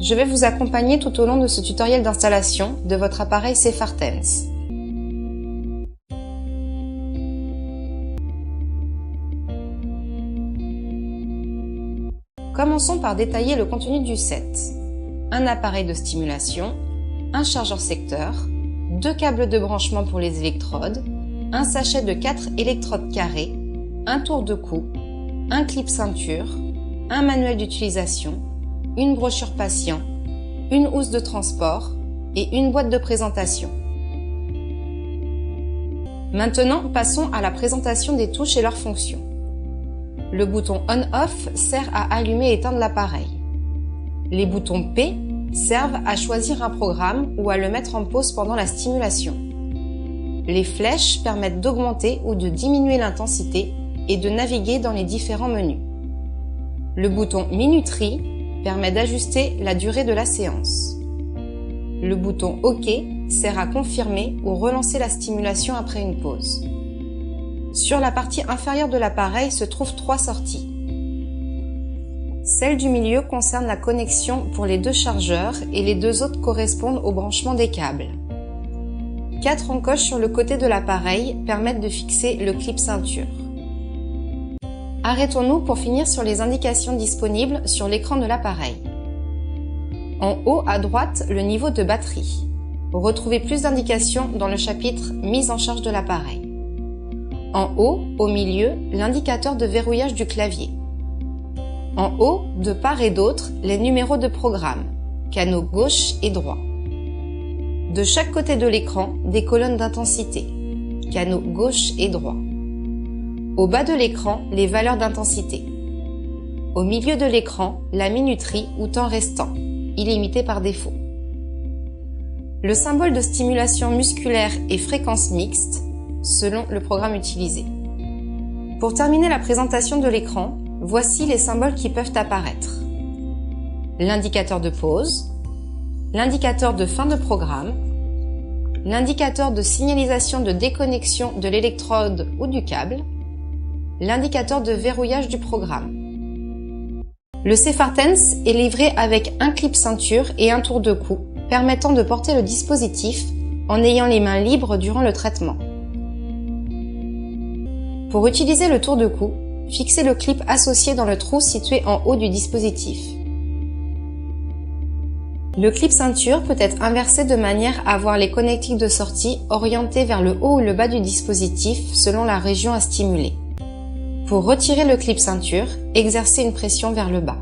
Je vais vous accompagner tout au long de ce tutoriel d'installation de votre appareil CEPHARTENSE. Commençons par détailler le contenu du set. Un appareil de stimulation, un chargeur secteur, 2 câbles de branchement pour les électrodes, un sachet de 4 électrodes carrées, un tour de cou, un clip ceinture, un manuel d'utilisation, une brochure patient, une housse de transport et une boîte de présentation. Maintenant, passons à la présentation des touches et leurs fonctions. Le bouton On/Off sert à allumer et éteindre l'appareil. Les boutons P servent à choisir un programme ou à le mettre en pause pendant la stimulation. Les flèches permettent d'augmenter ou de diminuer l'intensité et de naviguer dans les différents menus. Le bouton Minuterie permet d'ajuster la durée de la séance. Le bouton OK sert à confirmer ou relancer la stimulation après une pause. Sur la partie inférieure de l'appareil se trouvent 3 sorties. Celle du milieu concerne la connexion pour les 2 chargeurs et les 2 autres correspondent au branchement des câbles. 4 encoches sur le côté de l'appareil permettent de fixer le clip ceinture. Arrêtons-nous pour finir sur les indications disponibles sur l'écran de l'appareil. En haut à droite, le niveau de batterie. Retrouvez plus d'indications dans le chapitre Mise en charge de l'appareil. En haut, au milieu, l'indicateur de verrouillage du clavier. En haut, de part et d'autre, les numéros de programme, canaux gauche et droit. De chaque côté de l'écran, des colonnes d'intensité, canaux gauche et droit. Au bas de l'écran, les valeurs d'intensité. Au milieu de l'écran, la minuterie ou temps restant, illimité par défaut. Le symbole de stimulation musculaire et fréquence mixte, selon le programme utilisé. Pour terminer la présentation de l'écran, voici les symboles qui peuvent apparaître. L'indicateur de pause, l'indicateur de fin de programme, l'indicateur de signalisation de déconnexion de l'électrode ou du câble, l'indicateur de verrouillage du programme. Le CEPHARTENSE est livré avec un clip ceinture et un tour de cou, permettant de porter le dispositif en ayant les mains libres durant le traitement. Pour utiliser le tour de cou, fixez le clip associé dans le trou situé en haut du dispositif. Le clip ceinture peut être inversé de manière à avoir les connectiques de sortie orientés vers le haut ou le bas du dispositif selon la région à stimuler. Pour retirer le clip ceinture, exercez une pression vers le bas.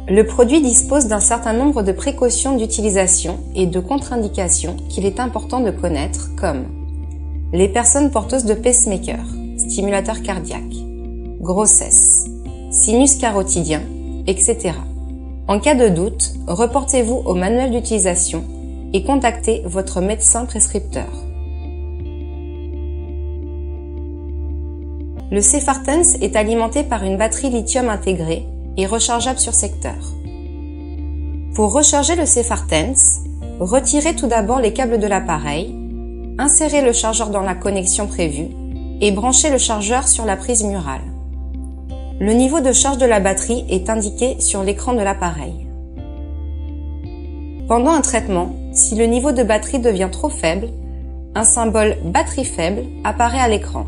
Le produit dispose d'un certain nombre de précautions d'utilisation et de contre-indications qu'il est important de connaître comme les personnes porteuses de pacemaker, stimulateur cardiaque, grossesse, sinus carotidien, etc. En cas de doute, reportez-vous au manuel d'utilisation et contactez votre médecin prescripteur. Le CEPHARTENSE est alimenté par une batterie lithium intégrée et rechargeable sur secteur. Pour recharger le CEPHARTENSE, retirez tout d'abord les câbles de l'appareil, insérez le chargeur dans la connexion prévue et branchez le chargeur sur la prise murale. Le niveau de charge de la batterie est indiqué sur l'écran de l'appareil. Pendant un traitement, si le niveau de batterie devient trop faible, un symbole « batterie faible » apparaît à l'écran.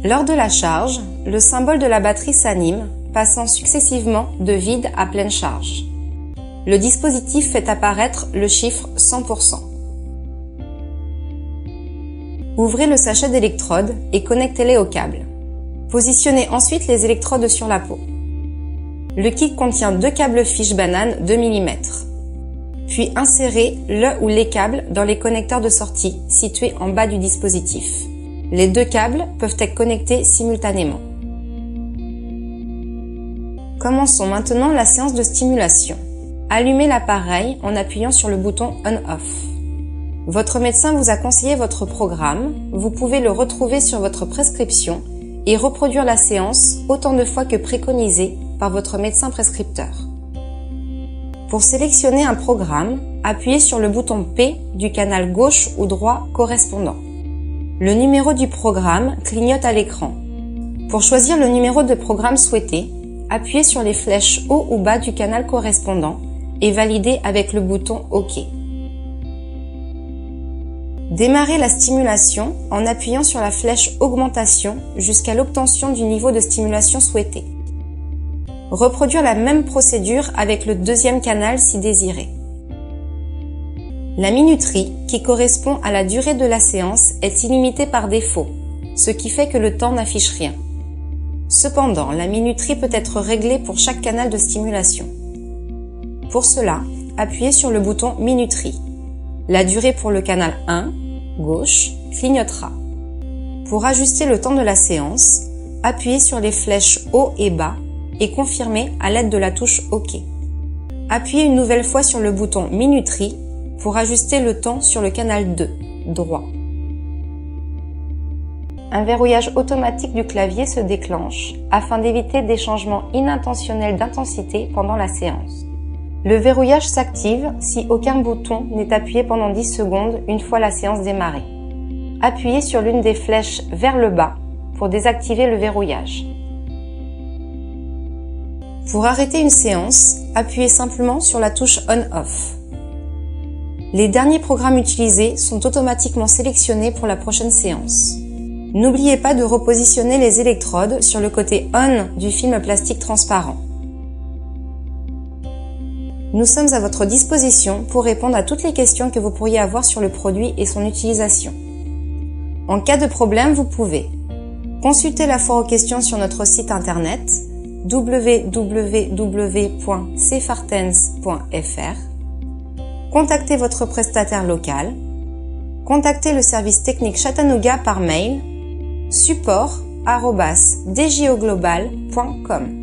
Lors de la charge, le symbole de la batterie s'anime, passant successivement de vide à pleine charge. Le dispositif fait apparaître le chiffre 100%. Ouvrez le sachet d'électrodes et connectez-les au câble. Positionnez ensuite les électrodes sur la peau. Le kit contient 2 câbles fiches banane 2 mm. Puis insérez le ou les câbles dans les connecteurs de sortie situés en bas du dispositif. Les 2 câbles peuvent être connectés simultanément. Commençons maintenant la séance de stimulation. Allumez l'appareil en appuyant sur le bouton On/Off. Votre médecin vous a conseillé votre programme, vous pouvez le retrouver sur votre prescription et reproduire la séance autant de fois que préconisé par votre médecin prescripteur. Pour sélectionner un programme, appuyez sur le bouton P du canal gauche ou droit correspondant. Le numéro du programme clignote à l'écran. Pour choisir le numéro de programme souhaité, appuyez sur les flèches haut ou bas du canal correspondant et validez avec le bouton OK. Démarrez la stimulation en appuyant sur la flèche Augmentation jusqu'à l'obtention du niveau de stimulation souhaité. Reproduire la même procédure avec le deuxième canal si désiré. La minuterie, qui correspond à la durée de la séance, est illimitée par défaut, ce qui fait que le temps n'affiche rien. Cependant, la minuterie peut être réglée pour chaque canal de stimulation. Pour cela, appuyez sur le bouton Minuterie. La durée pour le canal 1, gauche, clignotera. Pour ajuster le temps de la séance, appuyez sur les flèches haut et bas et confirmez à l'aide de la touche OK. Appuyez une nouvelle fois sur le bouton Minuterie pour ajuster le temps sur le canal 2, droit. Un verrouillage automatique du clavier se déclenche afin d'éviter des changements inintentionnels d'intensité pendant la séance. Le verrouillage s'active si aucun bouton n'est appuyé pendant 10 secondes une fois la séance démarrée. Appuyez sur l'une des flèches vers le bas pour désactiver le verrouillage. Pour arrêter une séance, appuyez simplement sur la touche On/Off. Les derniers programmes utilisés sont automatiquement sélectionnés pour la prochaine séance. N'oubliez pas de repositionner les électrodes sur le côté On du film plastique transparent. Nous sommes à votre disposition pour répondre à toutes les questions que vous pourriez avoir sur le produit et son utilisation. En cas de problème, vous pouvez consulter la foire aux questions sur notre site internet www.cfartens.fr, contacter votre prestataire local, contacter le service technique Chattanooga par mail support@djoglobal.com.